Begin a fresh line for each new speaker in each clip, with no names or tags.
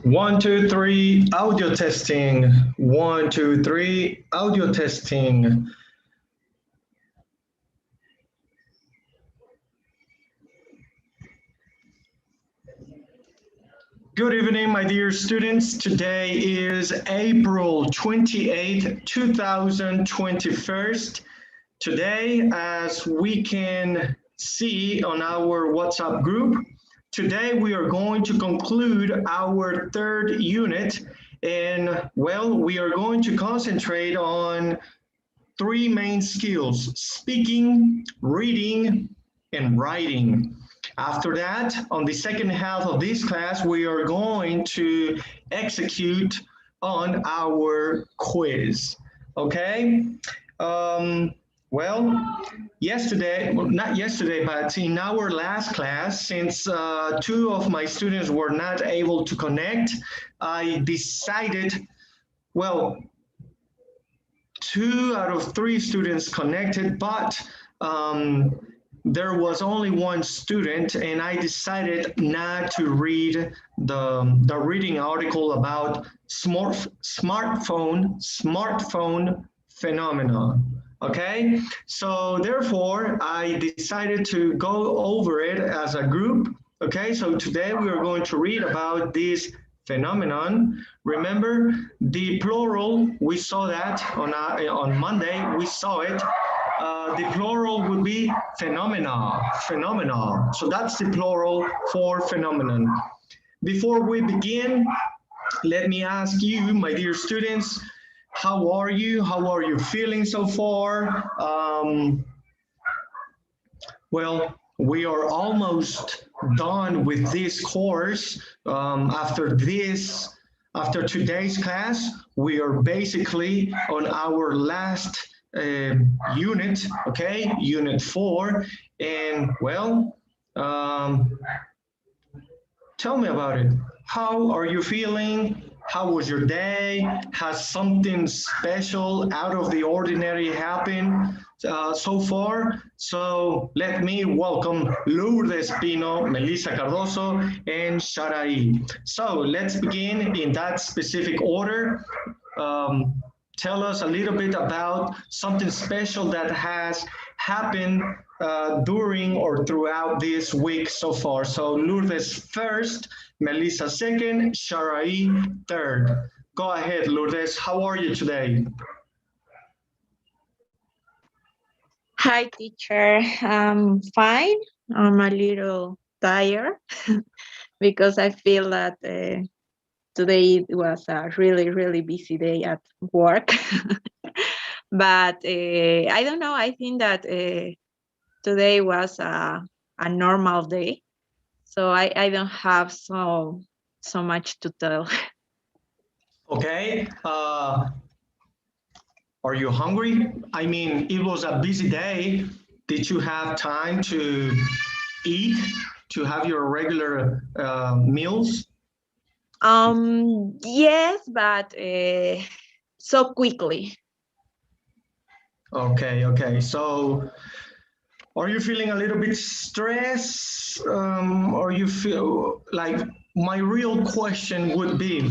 One, two, three, audio testing. One, two, three, audio testing. Good evening, my dear students. Today is April 28th, 2021. Today, as we can see on our WhatsApp group, today we are going to conclude our third unit. And well, we are going to concentrate on three main skills: speaking, reading, and writing. After that, on the second half of this class, we are going to execute on our quiz. Okay? Um, well, yesterday, well, not yesterday, but in our last class, since two of my students were not able to connect, I decided, well, two out of three students connected, but there was only one student, and I decided not to read the reading article about smartphone phenomena. Okay, so therefore I decided to go over it as a group. Okay, so today we are going to read about this phenomenon. Remember the plural, we saw that on Monday, we saw it. The plural would be phenomena. So that's the plural for phenomenon. Before we begin, let me ask you, my dear students, how are you? How are you feeling so far? Well, we are almost done with this course. After today's class, we are basically on our last unit, okay, unit 4. And well, tell me about it. How are you feeling? How was your day? Has something special out of the ordinary happened so far? So let me welcome Lourdes Pino, Melissa Cardoso, and Sharai. So let's begin in that specific order. Tell us a little bit about something special that has happened during or throughout this week so far. So Lourdes first, Melissa second, Sharai third. Go ahead, Lourdes. How are you today?
Hi, teacher. I'm fine. I'm a little tired because I feel that today it was a really, really busy day at work. But I don't know. I think that today was a normal day. So I don't have so much to tell.
Okay. Are you hungry? I mean, it was a busy day. Did you have time to eat, to have your regular meals?
Yes, but so quickly.
Okay. So are you feeling a little bit stressed? Or you feel like, my real question would be,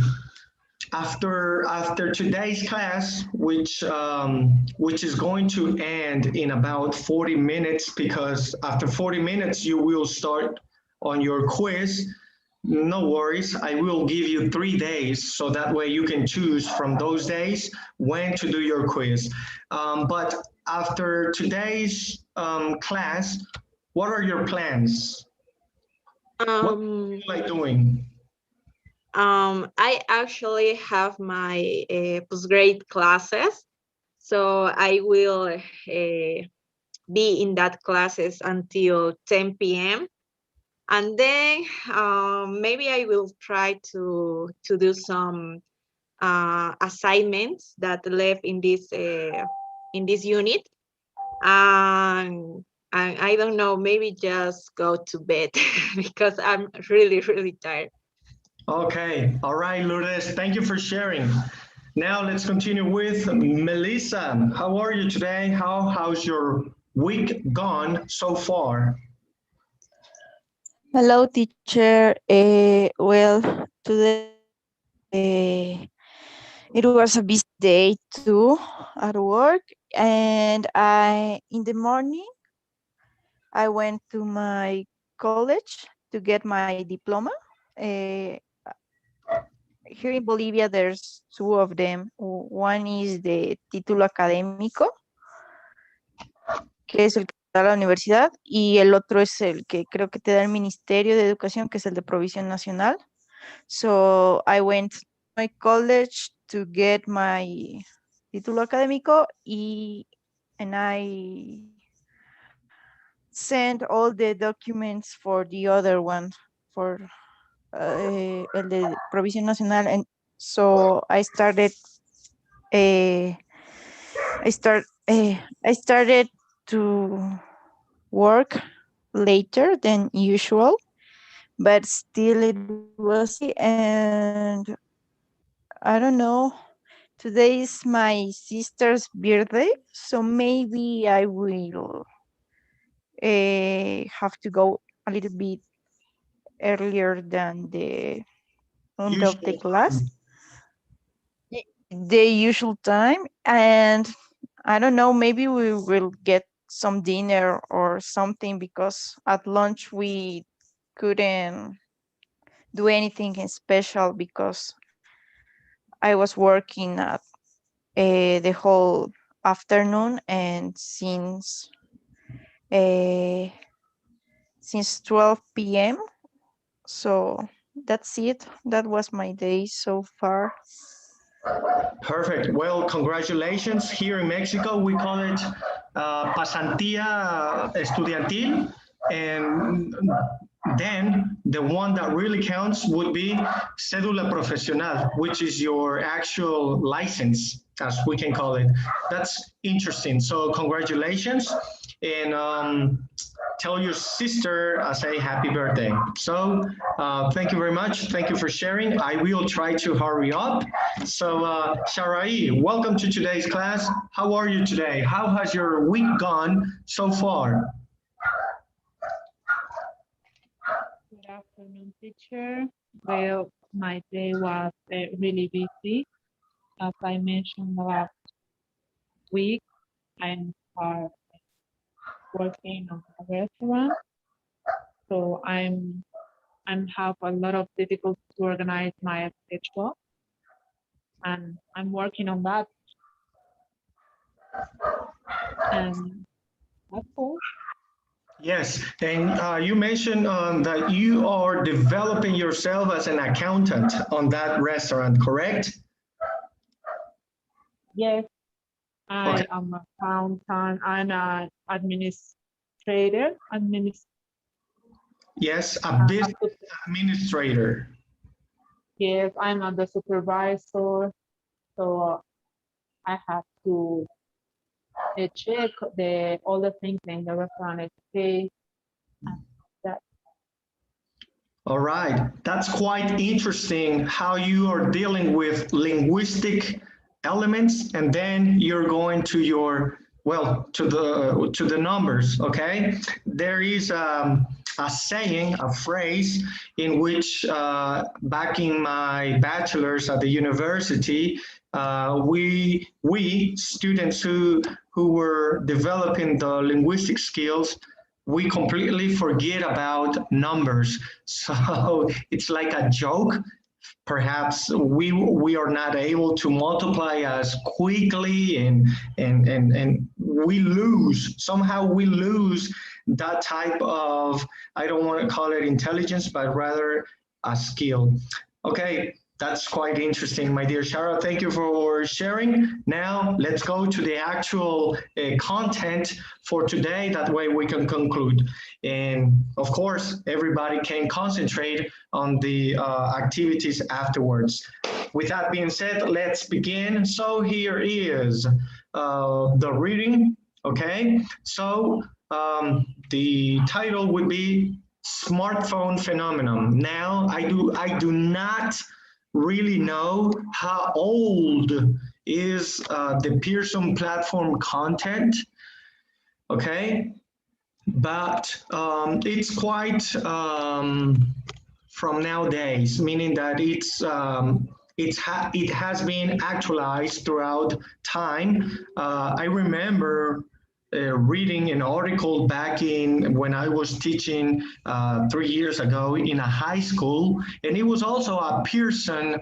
after today's class, which is going to end in about 40 minutes, because after 40 minutes you will start on your quiz. No worries, I will give you 3 days, so that way you can choose from those days when to do your quiz. But after today's class, what are your plans? What do you
Um,
feel like doing?
I actually have my postgrad classes, so I will be in that classes until 10 p.m. And then maybe I will try to do some assignments that left in this unit, and I don't know, maybe just go to bed because I'm really, really tired.
Okay, all right, Lourdes, thank you for sharing. Now let's continue with Melissa. How are you today? How's your week gone so far?
Hello, teacher. Well, today it was a busy day too at work, and in the morning I went to my college to get my diploma. Uh, Here in Bolivia, there's two of them. One is the título académico, que es el que da la universidad, y el otro es el que creo que te da el Ministerio de Educación, que es el de Provisión Nacional. So I went to my college to get my título académico and I sent all the documents for the other one, for el de Provisión Nacional, and so I started I started to work later than usual, but still it was busy, and I don't know. Today is my sister's birthday, so maybe I will have to go a little bit earlier than the end of the
Usual
class,
time.
the usual time, and I don't know, maybe we will get some dinner or something, because at lunch we couldn't do anything special because I was working at the whole afternoon, and uh, since 12 p.m. So that's it. That was my day so far.
Perfect. Well, congratulations. Here in Mexico, we call it pasantía estudiantil. And then the one that really counts would be cédula profesional, which is your actual license, as we can call it. That's interesting. So congratulations. And tell your sister I say happy birthday. So thank you very much. Thank you for sharing. I will try to hurry up. So Sharai, welcome to today's class. How are you today? How has your week gone so far?
Good afternoon, teacher. Well, my day was really busy. As I mentioned last week, I'm working on a restaurant, so I'm have a lot of difficulty to organize my schedule, and I'm working on that. And that's all.
Yes, and you mentioned that you are developing yourself as an accountant on that restaurant, correct?
Yes,
Okay.
I am a accountant and an administrator.
Yes, a business administrator.
Yes, I'm not the supervisor, so I have to check all the things in the restaurant is okay. And that
All right, that's quite interesting how you are dealing with linguistic elements, and then you're going to your, well, to the numbers, okay? There is a saying, a phrase in which back in my bachelor's at the university, we students who were developing the linguistic skills, we completely forget about numbers. So it's like a joke. Perhaps we are not able to multiply as quickly, and we lose, somehow we lose that type of, I don't want to call it intelligence, but rather a skill. Okay, that's quite interesting, my dear Shara. Thank you for sharing. Now let's go to the actual content for today. That way we can conclude. And of course, everybody can concentrate on the activities afterwards. With that being said, let's begin. So here is the reading, okay? So the title would be Smartphone Phenomenon. Now, I do not really know how old is the Pearson platform content, okay? But it's quite from nowadays, meaning that it's it has been actualized throughout time. I remember reading an article back in when I was teaching 3 years ago in a high school, and it was also a Pearson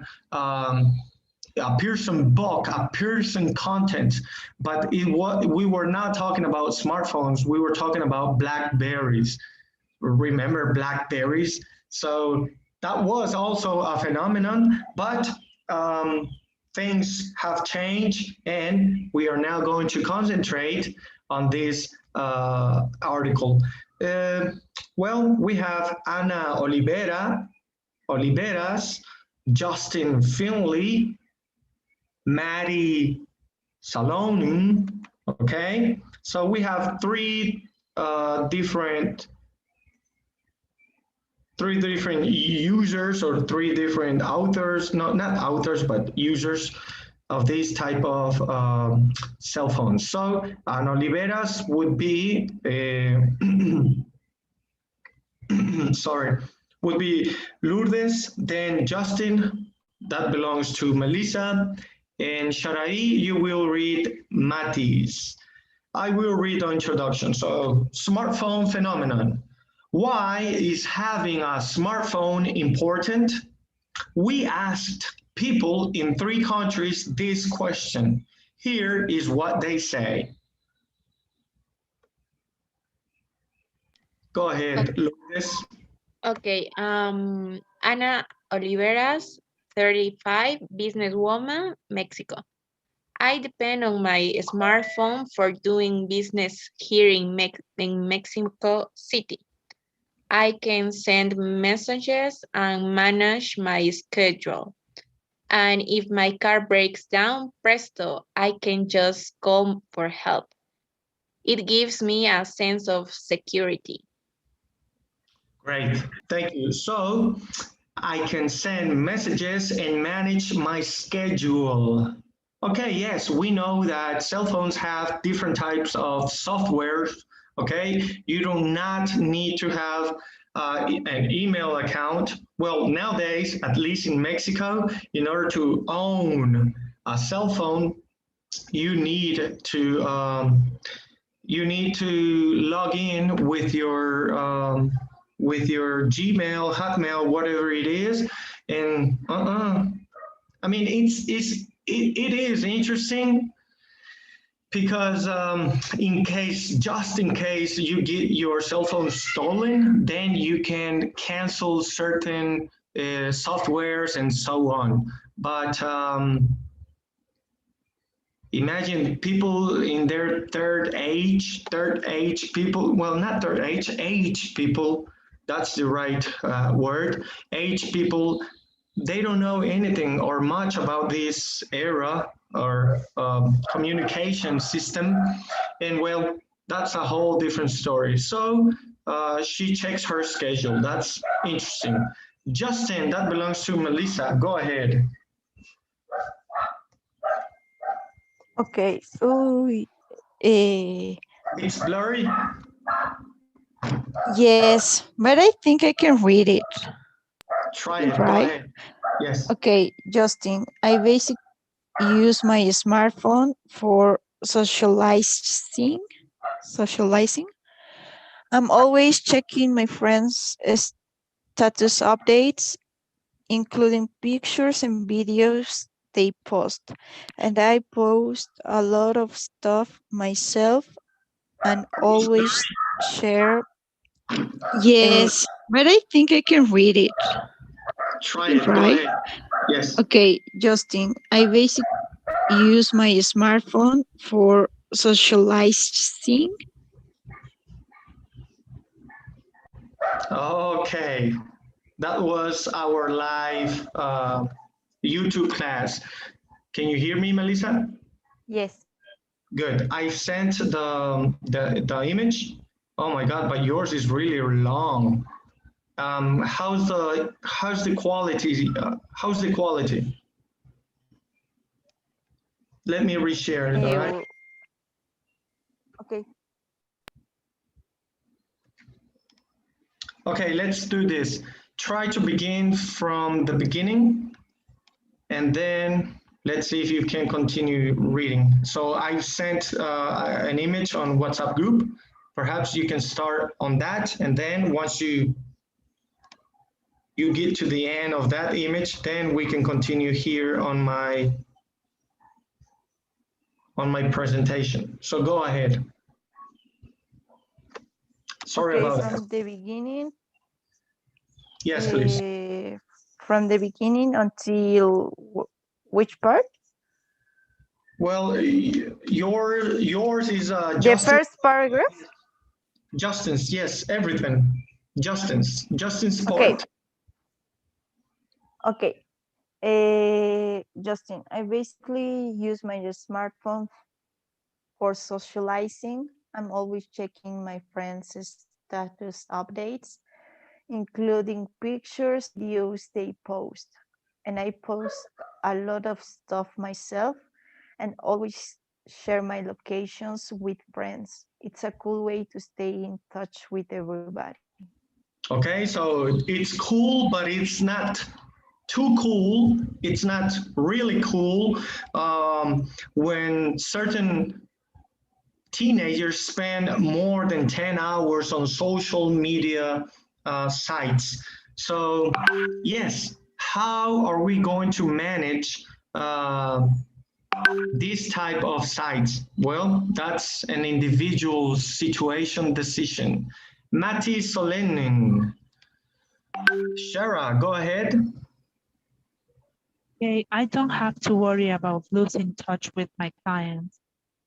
book, a Pearson content, but we were not talking about smartphones. We were talking about Blackberries. Remember Blackberries? So that was also a phenomenon, but things have changed, and we are now going to concentrate on this article. Well, we have Ana Oliveras, Justin Finley, Maddie Salonen, okay? So we have three different users or three different authors, not authors, but users of this type of cell phones. So Ana Oliveras would be, sorry, would be Lourdes, then Justin, that belongs to Melissa, and Sharai, you will read Matisse. I will read the introduction. So, smartphone phenomenon. Why is having a smartphone important? We asked people in 3 countries this question. Here is what they say. Go ahead, Lourdes.
Okay, Ana Oliveras, 35, businesswoman, Mexico. I depend on my smartphone for doing business here in Mexico City. I can send messages and manage my schedule. And if my car breaks down, presto, I can just call for help. It gives me a sense of security.
Great, thank you. So I can send messages and manage my schedule. Okay, yes, we know that cell phones have different types of software. Okay, you do not need to have an email account. Well, nowadays, at least in Mexico, in order to own a cell phone, you need to log in with your Gmail, Hotmail, whatever it is, and I mean it is interesting because just in case you get your cell phone stolen, then you can cancel certain softwares and so on. But imagine people in their age people, well, not third age people, that's the right word, age people, they don't know anything or much about this era or communication system. And well, that's a whole different story. So she checks her schedule. That's interesting. Justin, that belongs to Melissa. Go ahead.
Okay. Oh,
It's blurry.
yes, but I think I can read it.
Try it. Go
Right?
ahead. Yes.
Okay, Justin, I basically use my smartphone for socializing. I'm always checking my friends' status updates, including pictures and videos they post. And I post a lot of stuff myself and always share. Yes, but I think I can read it.
Try it. Go
Right?
ahead. Yes.
Okay, Justin, I basically use my smartphone for socializing.
Okay. That was our live YouTube class. Can you hear me, Melissa?
Yes.
Good. I sent the image. Oh my God, but yours is really long. How's the quality? How's the quality? Let me reshare it, all right?
Okay.
Okay, let's do this. Try to begin from the beginning and then let's see if you can continue reading. So I sent an image on WhatsApp group. Perhaps you can start on that, and then once you get to the end of that image, then we can continue here on my presentation. So go ahead. Sorry
Okay,
about
from
that.
the beginning.
Yes, please.
From the beginning until which part?
Well, yours is
The
Justin.
first paragraph?
Justin's, yes, everything. Justin's
Okay.
part.
Okay. Justin, I basically use my smartphone for socializing. I'm always checking my friends' status updates, including pictures, videos they post. And I post a lot of stuff myself and always share my locations with friends. It's a cool way to stay in touch with everybody.
Okay, so it's cool, but it's not too cool. It's not really cool when certain teenagers spend more than 10 hours on social media sites. So yes, how are we going to manage this type of sites? Well, that's an individual situation decision. Mati Solenin. Shara, go ahead.
Okay, I don't have to worry about losing touch with my clients.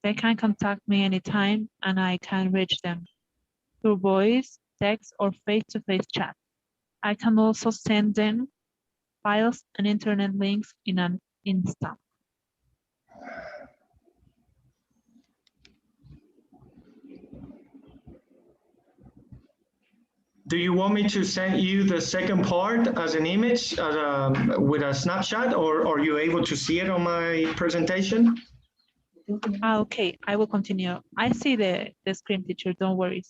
They can contact me anytime and I can reach them through voice, text, or face-to-face chat. I can also send them files and internet links in an instant.
Do you want me to send you the second part as an image with a snapshot, or are you able to see it on my presentation?
Okay, I will continue. I see the screen, teacher, don't worry.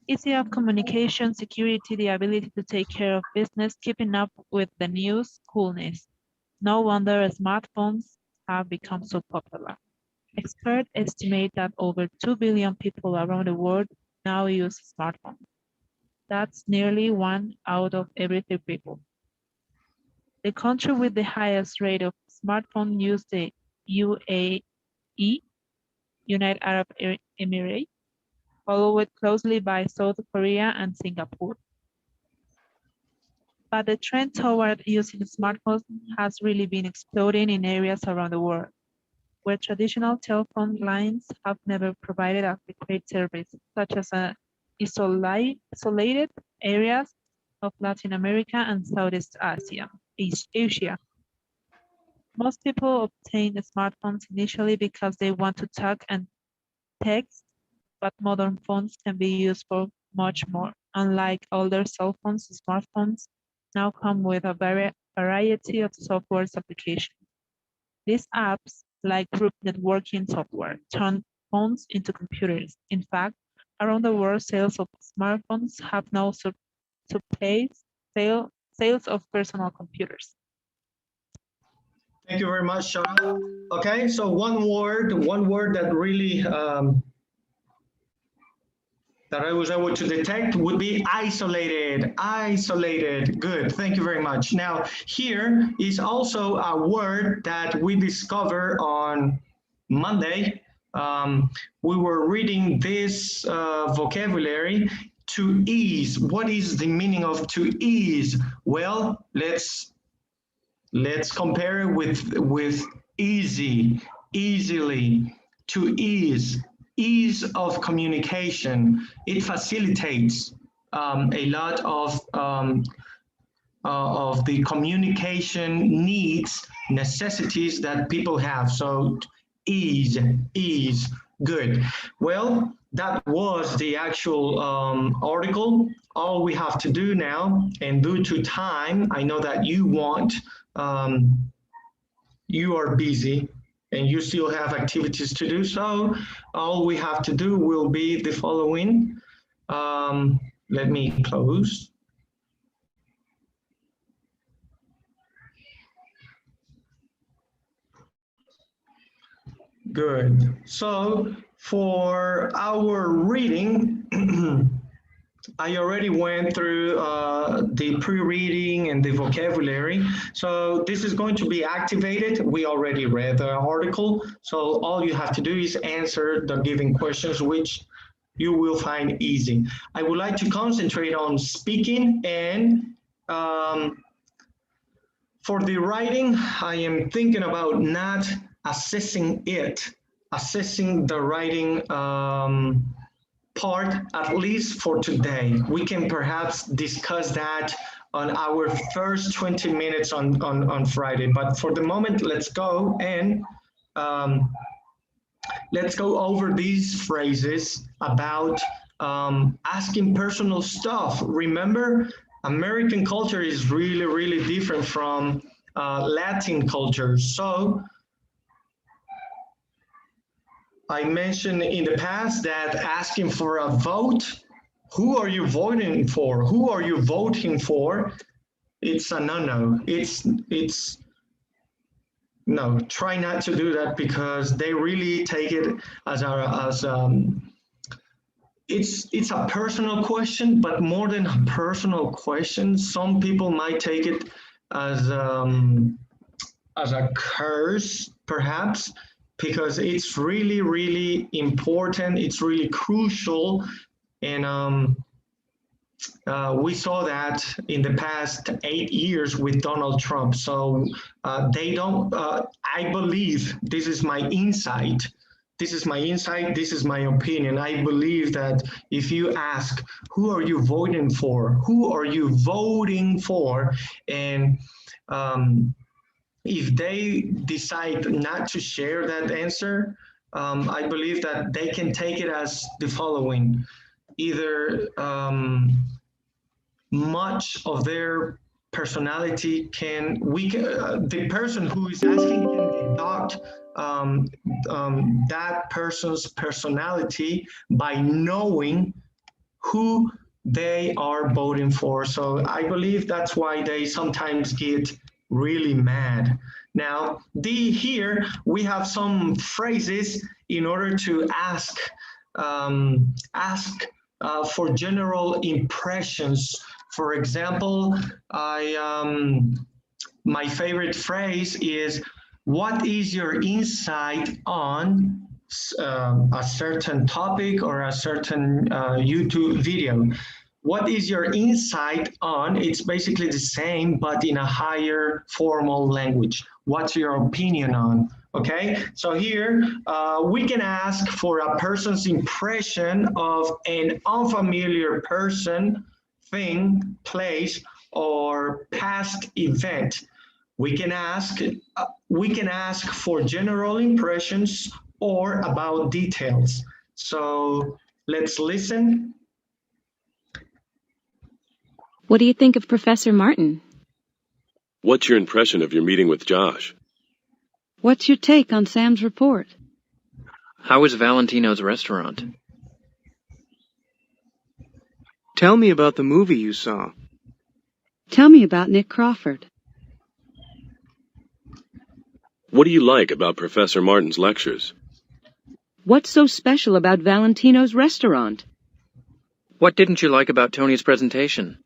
Easy of communication, security, the ability to take care of business, keeping up with the news, coolness. No wonder smartphones have become so popular. Experts estimate that over 2 billion people around the world now use smartphones. That's nearly 1 out of every 3 people. The country with the highest rate of smartphone use, the UAE, United Arab Emirates, followed closely by South Korea and Singapore. But the trend toward using smartphones has really been exploding in areas around the world, where traditional telephone lines have never provided adequate service, such as isolated areas of Latin America and Southeast Asia. Most people obtain smartphones initially because they want to talk and text, but modern phones can be used for much more. Unlike older cell phones, smartphones now come with a variety of software applications. These apps, like group networking software, turn phones into computers. In fact, around the world, sales of smartphones have now surpassed sales of personal computers.
Thank you very much, Shara. Okay, so one word that really that I was able to detect would be isolated. Isolated. Good. Thank you very much. Now, here is also a word that we discovered on Monday. We were reading this vocabulary, to ease. What is the meaning of to ease? Well, let's compare it with easy, easily, to ease of communication. It facilitates a lot of the communication needs, necessities that people have. So ease, good. Well, that was the actual article. All we have to do now, and due to time, I know that you are busy and you still have activities to do. So all we have to do will be the following. Let me close. Good. So for our reading, I already went through the pre-reading and the vocabulary. So this is going to be activated. We already read the article. So all you have to do is answer the given questions, which you will find easy. I would like to concentrate on speaking, and for the writing, I am thinking about not assessing the writing part, at least for today. We can perhaps discuss that on our first 20 minutes on Friday. But for the moment, let's go and let's go over these phrases about asking personal stuff. Remember, American culture is really, really different from Latin culture. So I mentioned in the past that asking for a vote, who are you voting for? Who are you voting for? It's a no-no. It's no, try not to do that, because they really take it as it's a personal question, but more than a personal question, some people might take it as a curse, perhaps, because it's really, really important. It's really crucial. And we saw that in the past 8 years with Donald Trump. So they don't, I believe, this is my insight. This is my opinion. I believe that if you ask, who are you voting for? Who are you voting for? And if they decide not to share that answer, I believe that they can take it as the following. Either much of their personality the person who is asking can deduct that person's personality by knowing who they are voting for. So I believe that's why they sometimes get really mad. Now, here we have some phrases in order to ask for general impressions. For example, my favorite phrase is, what is your insight on a certain topic or a certain YouTube video? What is your insight on? It's basically the same, but in a higher formal language. What's your opinion on? Okay, so here we can ask for a person's impression of an unfamiliar person, thing, place, or past event. We can ask for general impressions or about details. So let's listen.
What do you think of Professor Martin?
What's your impression of your meeting with Josh?
What's your take on Sam's report?
How was Valentino's restaurant?
Tell me about the movie you saw.
Tell me about Nick Crawford.
What do you like about Professor Martin's lectures?
What's so special about Valentino's restaurant?
What didn't you like about Tony's presentation?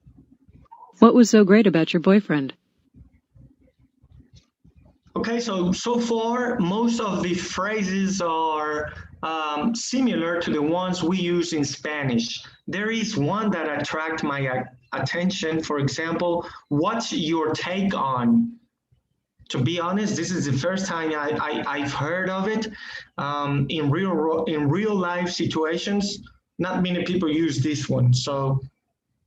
What was so great about your boyfriend?
Okay, so far, most of the phrases are similar to the ones we use in Spanish. There is one that attracted my attention. For example, what's your take on? To be honest, this is the first time I've heard of it in real life situations. Not many people use this one. So,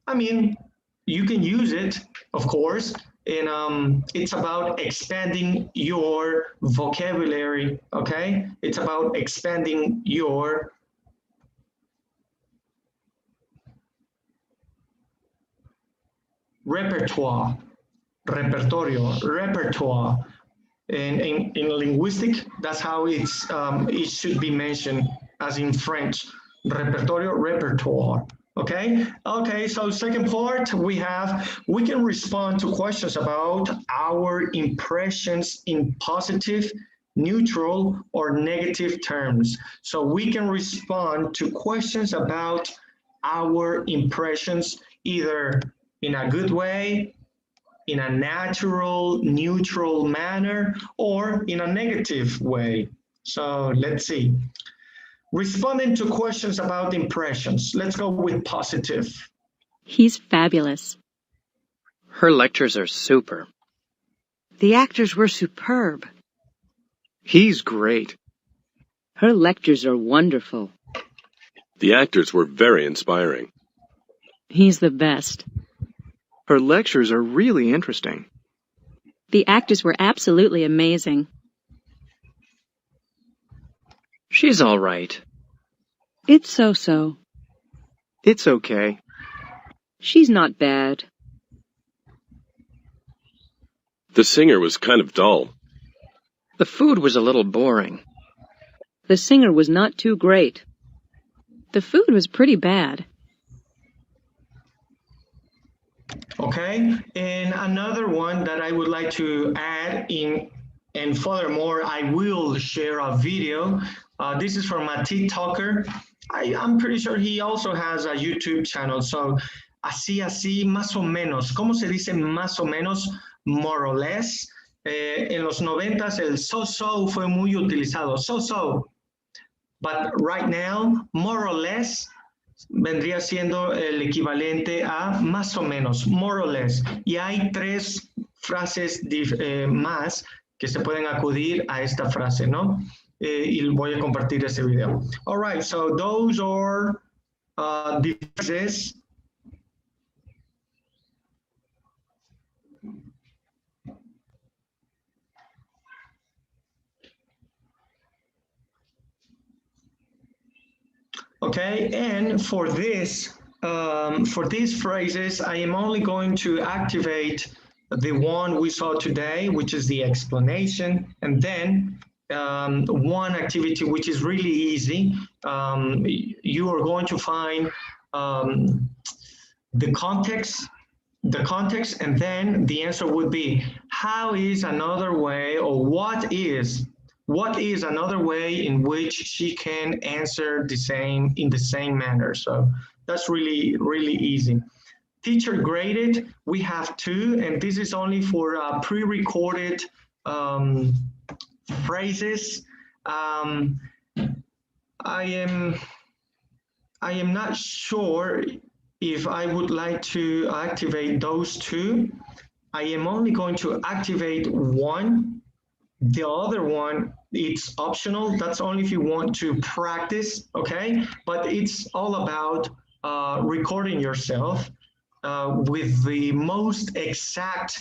I mean, you can use it, of course. And it's about expanding your vocabulary, okay? It's about expanding your repertoire. In linguistic, that's how it should be mentioned, as in French, repertoire. Okay, so second part, we can respond to questions about our impressions in positive, neutral, or negative terms. So we can respond to questions about our impressions either in a good way, in a natural, neutral manner, or in a negative way. So let's see. Responding to questions about impressions. Let's go with positive.
He's fabulous.
Her lectures are super.
The actors were superb.
He's great.
Her lectures are wonderful.
The actors were very inspiring.
He's the best.
Her lectures are really interesting.
The actors were absolutely amazing.
She's all right.
It's so-so.
It's okay.
She's not bad.
The singer was kind of dull.
The food was a little boring.
The singer was not too great. The food was pretty bad.
Okay, and another one that I would like to add in, and furthermore, I will share a video. This is from a TikToker. I'm pretty sure he also has a YouTube channel. So, así, más o menos. ¿Cómo se dice más o menos? More or less. En los 90s, el so-so fue muy utilizado. So-so. But right now, more or less vendría siendo el equivalente a más o menos, more or less. Y hay tres frases más que se pueden acudir a esta frase, ¿no? Y voy a compartir ese video. All right, so those are the phrases. Okay, and for these phrases, I am only going to activate the one we saw today, which is the explanation, and then one activity which is really easy. You are going to find the context, and then the answer would be, how is another way, or what is another way in which she can answer in the same manner? So that's really, really easy. Teacher graded, we have 2, and this is only for pre-recorded phrases. I am not sure if I would like to activate those 2. I am only going to activate one. The other one, it's optional. That's only if you want to practice, okay? But it's all about recording yourself with the most exact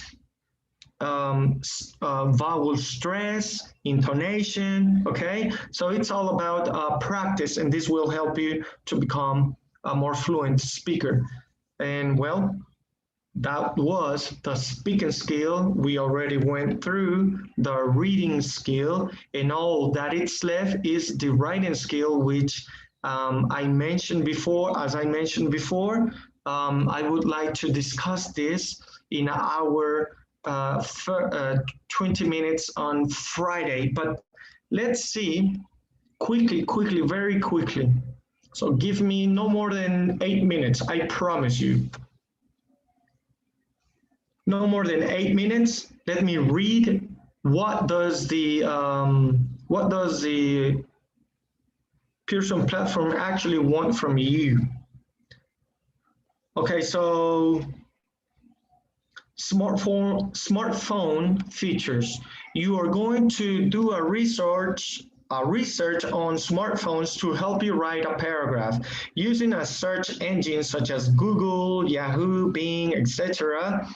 vowel stress, intonation, okay? So it's all about practice, and this will help you to become a more fluent speaker. And well, that was the speaking skill. We already went through the reading skill, and all that is left is the writing skill, which I mentioned before. As I mentioned before, I would like to discuss this in our 20 minutes on Friday. But let's see, quickly, very quickly. So give me no more than 8 minutes, I promise you. No more than 8 minutes. Let me read what does the Pearson platform actually want from you. Okay, so smartphone features. You are going to do a research on smartphones to help you write a paragraph using a search engine such as Google, Yahoo, Bing, etc.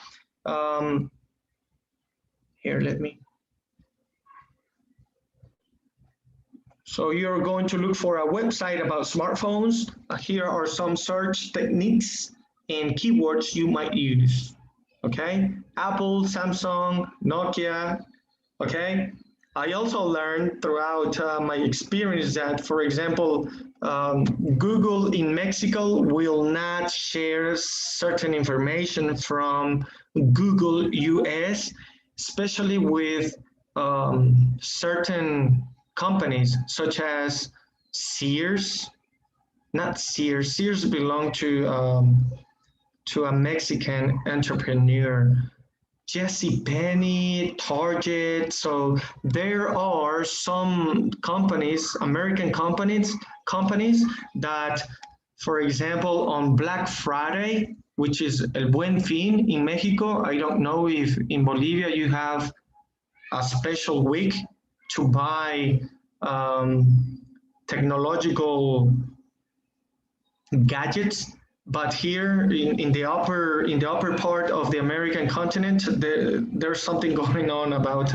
Here, So you're going to look for a website about smartphones. Here are some search techniques and keywords you might use. Okay, Apple, Samsung, Nokia. Okay, I also learned throughout my experience that, for example, Google in Mexico will not share certain information from Google US, especially with certain companies such as Sears, not Sears. Sears belong to a Mexican entrepreneur. Jesse Penney, Target. So there are some companies, American companies that, for example, on Black Friday, which is El Buen Fin in Mexico. I don't know if in Bolivia you have a special week to buy technological gadgets, but here in the upper part of the American continent, there's something going on about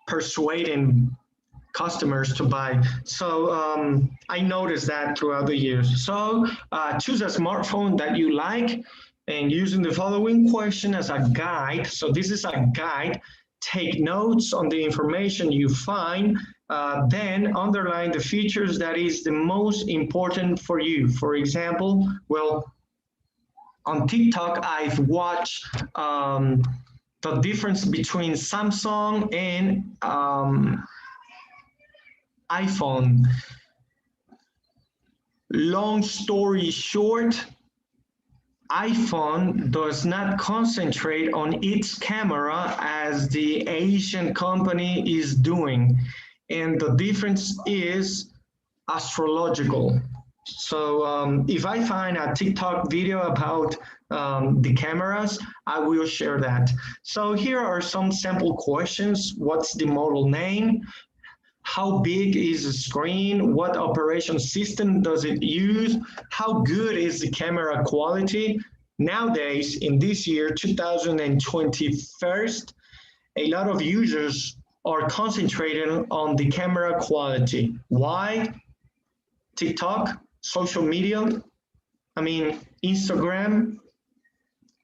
persuading customers to buy. So I noticed that throughout the years. So choose a smartphone that you like and using the following question as a guide. So this is a guide. Take notes on the information you find, then underline the features that is the most important for you. For example, well, on TikTok, I've watched the difference between Samsung and iPhone. Long story short, iPhone does not concentrate on its camera as the Asian company is doing. And the difference is astrological. So if I find a TikTok video about the cameras, I will share that. So here are some sample questions. What's the model name? How big is the screen? What operation system does it use? How good is the camera quality? Nowadays, in this year, 2021, a lot of users are concentrated on the camera quality. Why? TikTok, social media, Instagram.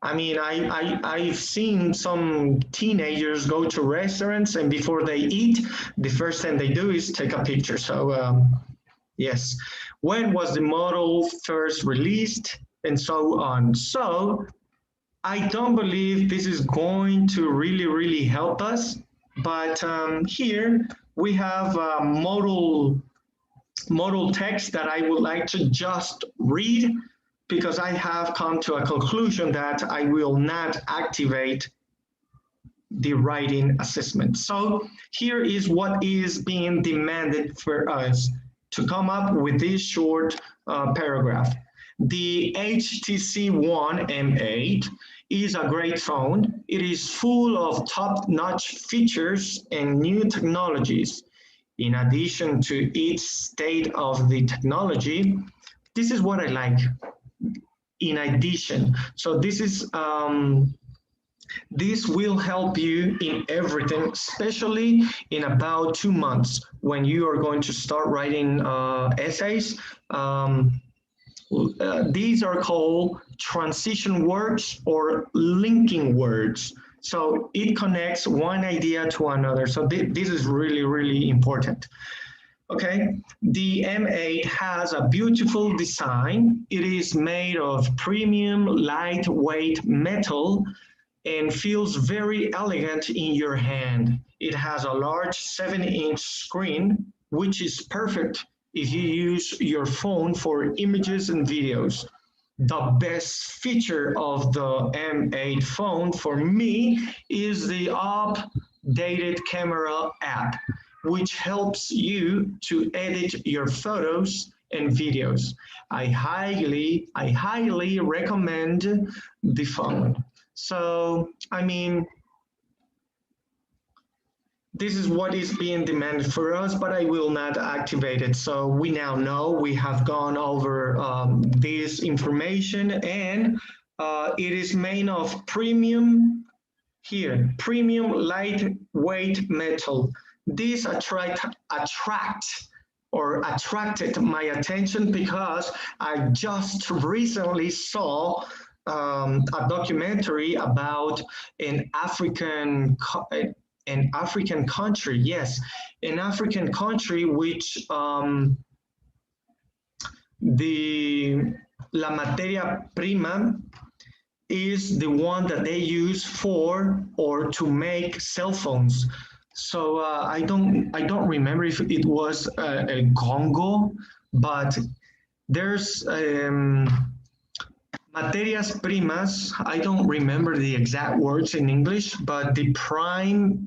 I've seen some teenagers go to restaurants and before they eat, the first thing they do is take a picture. So yes, when was the model first released and so on. So I don't believe this is going to really help us, but here we have a model text that I would like to just read because I have come to a conclusion that I will not activate the writing assessment. So here is what is being demanded for us to come up with this short paragraph. The HTC One M8 is a great phone. It is full of top-notch features and new technologies. In addition to each state of the technology, this is what I like. In addition, so this is this will help you in everything, especially in about 2 months when you are going to start writing essays. These are called transition words or linking words. So it connects one idea to another. So this is really important. Okay, the M8 has a beautiful design. It is made of premium lightweight metal and feels very elegant in your hand. It has a large 7-inch screen, which is perfect if you use your phone for images and videos. The best feature of the M8 phone for me is the updated camera app, which helps you to edit your photos and videos. I highly recommend the phone. So, this is what is being demanded for us, but I will not activate it. So we now know we have gone over this information, and it is made of premium lightweight metal. This attracted my attention because I just recently saw a documentary about an African country, yes, an African country which la materia prima is the one that they use for or to make cell phones. So I don't remember if it was a Congo, but there's materias primas. I don't remember the exact words in English, but the prime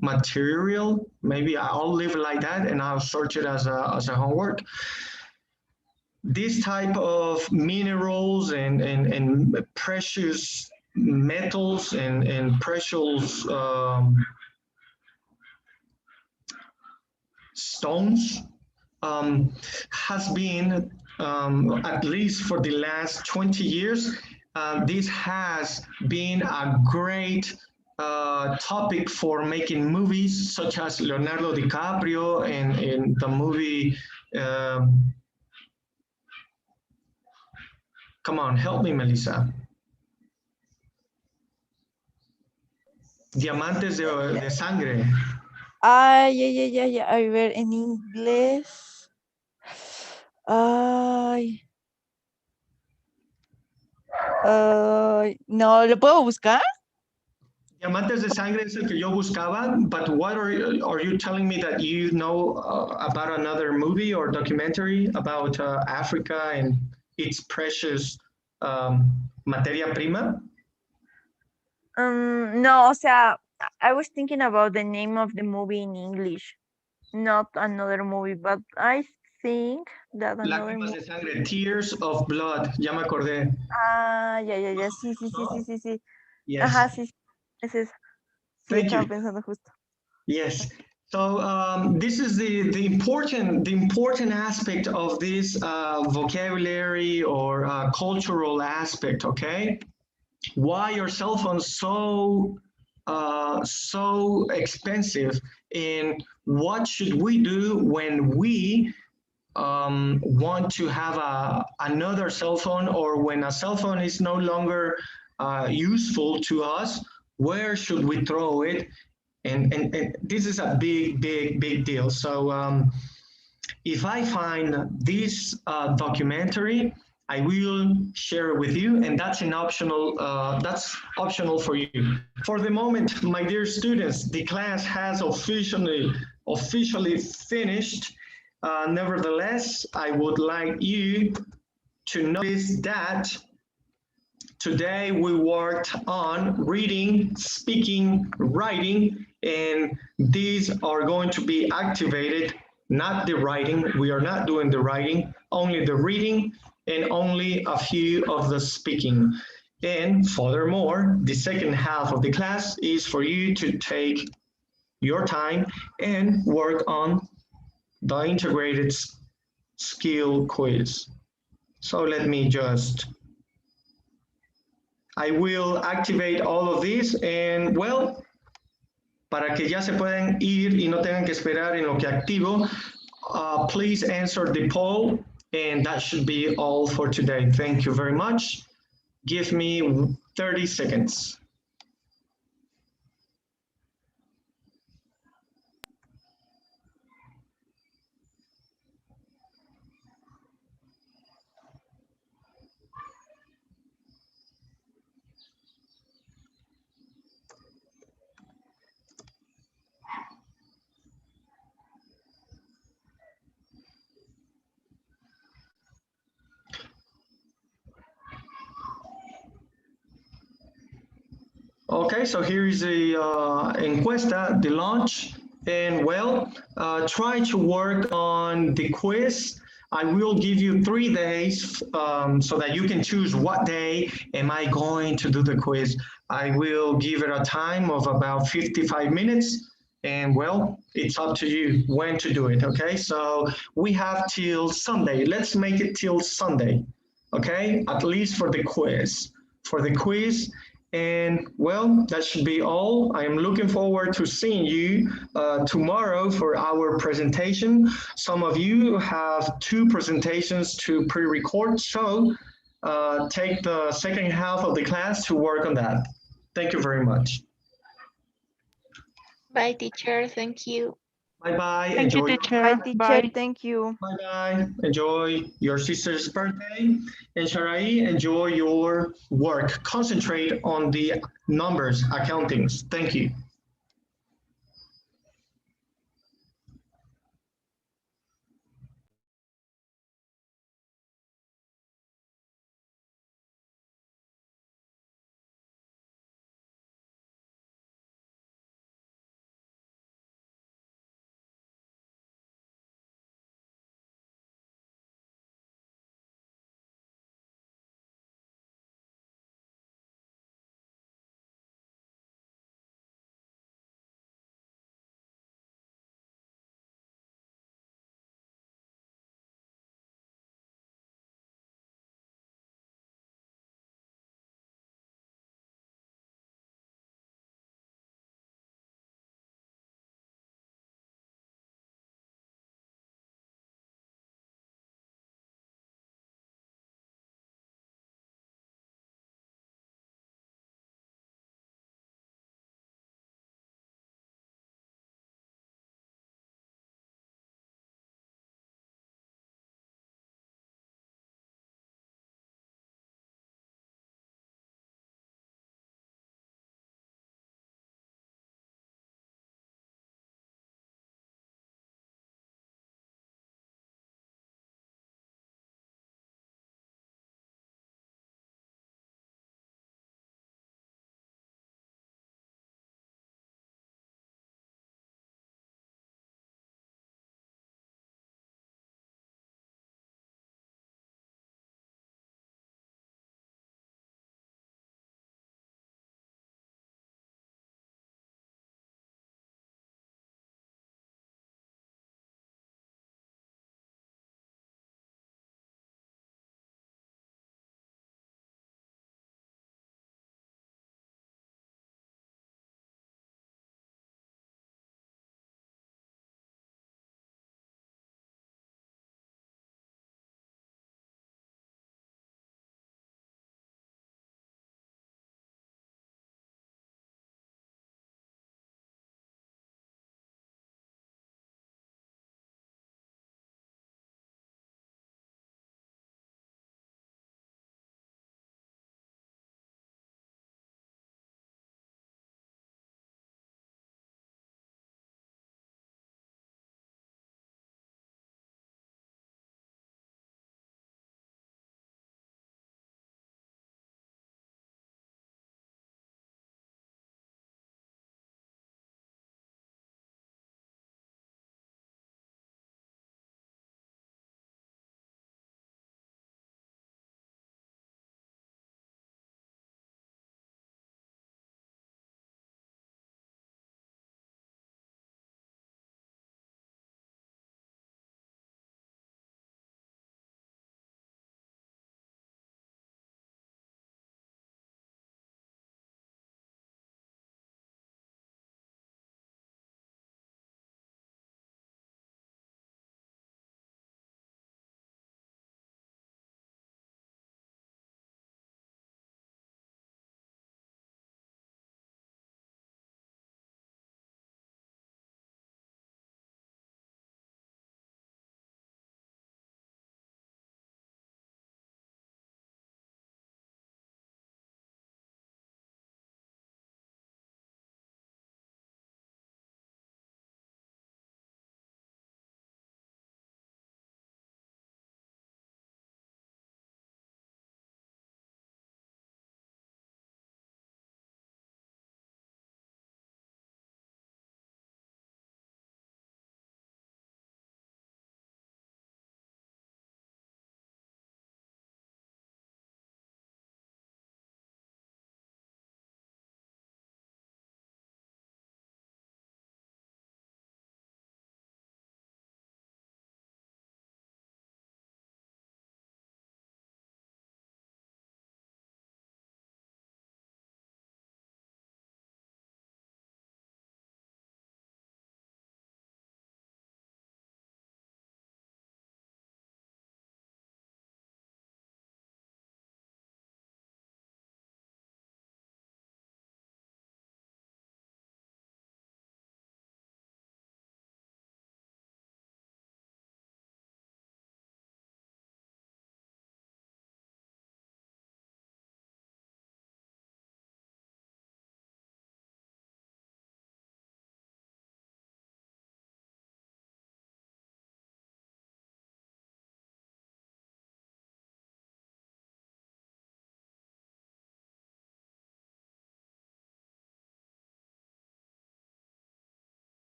material. Maybe I'll leave it like that, and I'll search it as a homework. This type of minerals and precious metals and precious stones has been, at least for the last 20 years, this has been a great topic for making movies such as Leonardo DiCaprio and in the movie, come on, help me, Melissa. Diamantes de sangre.
Yeah. A ver, en inglés. Ay. No, ¿lo puedo buscar?
Diamantes de sangre es el que yo buscaba, but what are you telling me that you know about another movie or documentary about Africa and its precious materia prima?
No, o sea, I was thinking about the name of the movie in English, not another movie, but I think that another
Lágrimas
movie.
de sangre, Tears of Blood, ya me acordé.
Ya, sí.
Yes.
Ajá, sí, ese es. Sí,
Thank
estaba
you.
pensando justo.
Yes. So this is the important aspect of this vocabulary or cultural aspect. Okay, why are cell phones so expensive, and what should we do when we want to have another cell phone, or when a cell phone is no longer useful to us? Where should we throw it? And this is a big deal. So if I find this documentary, I will share it with you, and that's optional for you. For the moment, my dear students, the class has officially finished. Nevertheless, I would like you to notice that today we worked on reading, speaking, writing, and these are going to be activated, not the writing. We are not doing the writing, only the reading and only a few of the speaking. And furthermore, the second half of the class is for you to take your time and work on the integrated skill quiz. So let me just I will activate all of these, and well, para que ya se puedan ir y no tengan que esperar en lo que activo, please answer the poll, and that should be all for today. Thank you very much. Give me 30 seconds. Okay, so here is the encuesta, the launch, and well, try to work on the quiz. I will give you 3 days so that you can choose what day am I going to do the quiz. I will give it a time of about 55 minutes, and well, it's up to you when to do it, okay? So we have till Sunday. Let's make it till Sunday, okay? At least for the quiz. For the quiz, and well, that should be all. I am looking forward to seeing you tomorrow for our presentation. Some of you have 2 presentations to pre-record, so take the second half of the class to work on that. Thank you very much.
Bye, teacher. Thank you.
Bye-bye.
Thank you,
Enjoy.
teacher.
Bye, teacher.
Bye.
Thank you.
Bye-bye. Enjoy your sister's birthday. And Sharai, enjoy your work. Concentrate on the numbers, accountings. Thank you.